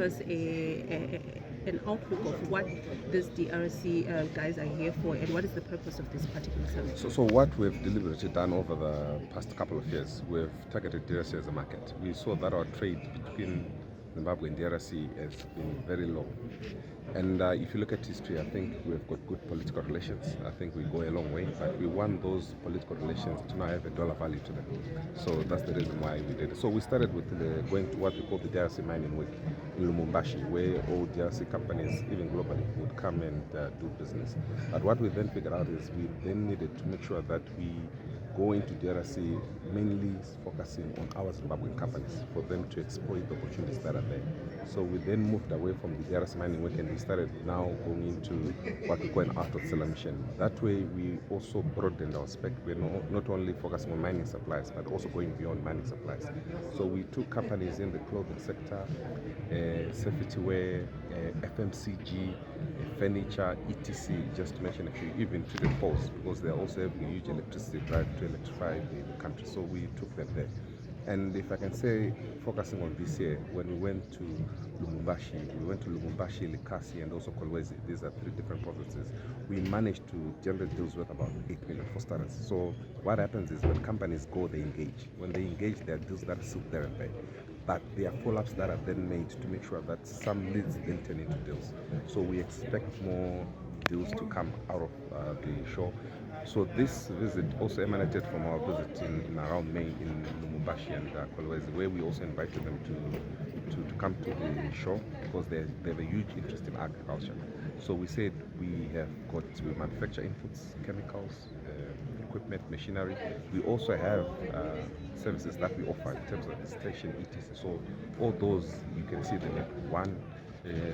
Us an outlook of what this DRC guys are here for and what is the purpose of this particular summit? So what we've deliberately done over the past couple of years, we've targeted DRC as a market. We saw that our trade between Zimbabwe and DRC has been very low. And if you look at history, I think we've got good political relations. I think we go a long way, but we want those political relations to now have a dollar value to them. So that's the reason why we did it. So we started with going to what we call the DRC Mining Week in Lubumbashi, where all DRC companies, even globally, would come and do business. But what we then figured out is we then needed to make sure that we go into DRC mainly focusing on our Zimbabwean companies for them to exploit the opportunities that are there. So we then moved away from the DRC Mining Week and we started now going into what we call an Art of Seller mission. That way we also broadened our spec. We're not only focusing on mining supplies, but also going beyond mining supplies. So we took companies in the clothing sector, safety wear, FMCG, furniture, etc., just to mention a few, even to the poles, because they're also having a huge electricity drive to electrify the country. So we took them there. And if I can say, focusing on this year, when we went to Lubumbashi, Likasi, and also Kolwezi. These are 3 different provinces. We managed to generate deals worth about 8 million for starters. So what happens is when companies go, they engage. When they engage, there are deals that are still there and there. But there are follow-ups that are then made to make sure that some leads then turn into deals. So we expect more deals to come out of the show. So this visit also emanated from our visit in around May in Lubumbashi and Kolwezi, where we also invited them to come to the show because they have a huge interest in agriculture. So we said we manufacture inputs, chemicals, equipment, machinery. We also have services that we offer in terms of station, etc. So all those you can see them at one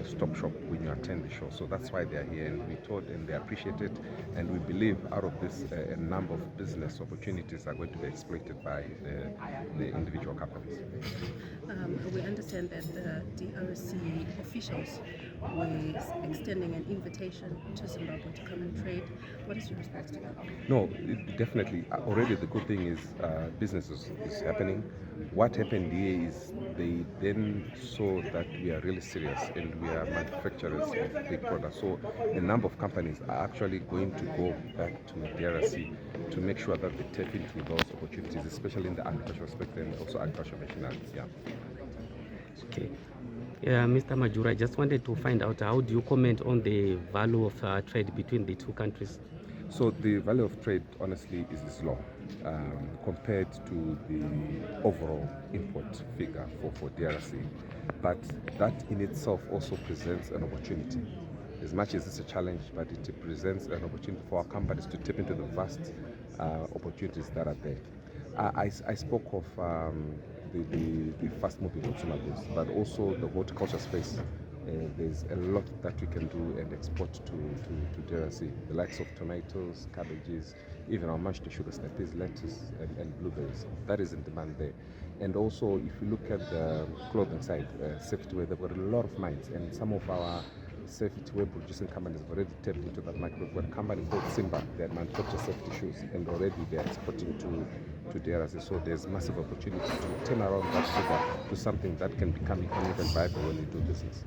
stop shop when you attend the show. So that's why they are here, and we told and they appreciate it, and we believe out of this a number of business opportunities are going to be exploited by the individual companies. We understand that the DRC officials were extending an invitation to Zimbabwe to come and trade. What is your response to that? No, definitely. Already the good thing is business is happening. What happened here is they then saw that we are really serious and we are manufacturers of big products. So a number of companies are actually going to go back to DRC to make sure that they tap into those opportunities, especially in the agricultural sector and also agricultural machinery. Yeah. Okay. Mr. Majuru, I just wanted to find out how do you comment on the value of trade between the 2 countries? So the value of trade, honestly, is low compared to the overall import figure for DRC. But that in itself also presents an opportunity. As much as it's a challenge, but it presents an opportunity for our companies to tap into the vast opportunities that are there. I spoke of the fast-moving consumer goods, but also the horticulture space. There's a lot that we can do and export to DRC, the likes of tomatoes, cabbages, even our mashed sugar snappies, lettuce, and blueberries. That is in demand there. And also, if you look at the clothing side, safety wear, they've got a lot of mines, and some of our safety wear producing companies have already tapped into that market. We've got a company called Simba that manufactures safety shoes, and already they're exporting to DRC. So there's massive opportunity to turn around that figure to something that can become economic and viable when you do business.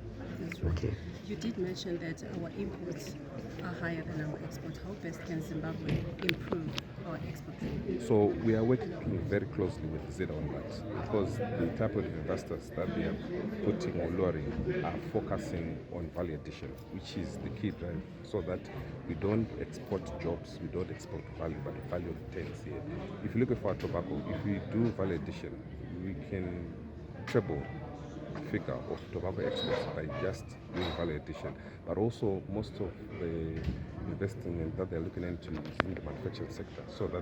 Okay. You did mention that our imports are higher than our exports. How best can Zimbabwe improve our export trade? So we are working very closely with ZimTrade on that because the type of investors that we are putting or luring are focusing on value addition, which is the key drive, so that we don't export jobs, we don't export value, but value retains here. If you look at our tobacco, if we do value addition, we can treble figure of tobacco exports by just doing value addition, but also most of the investing that they're looking into is in the manufacturing sector, so that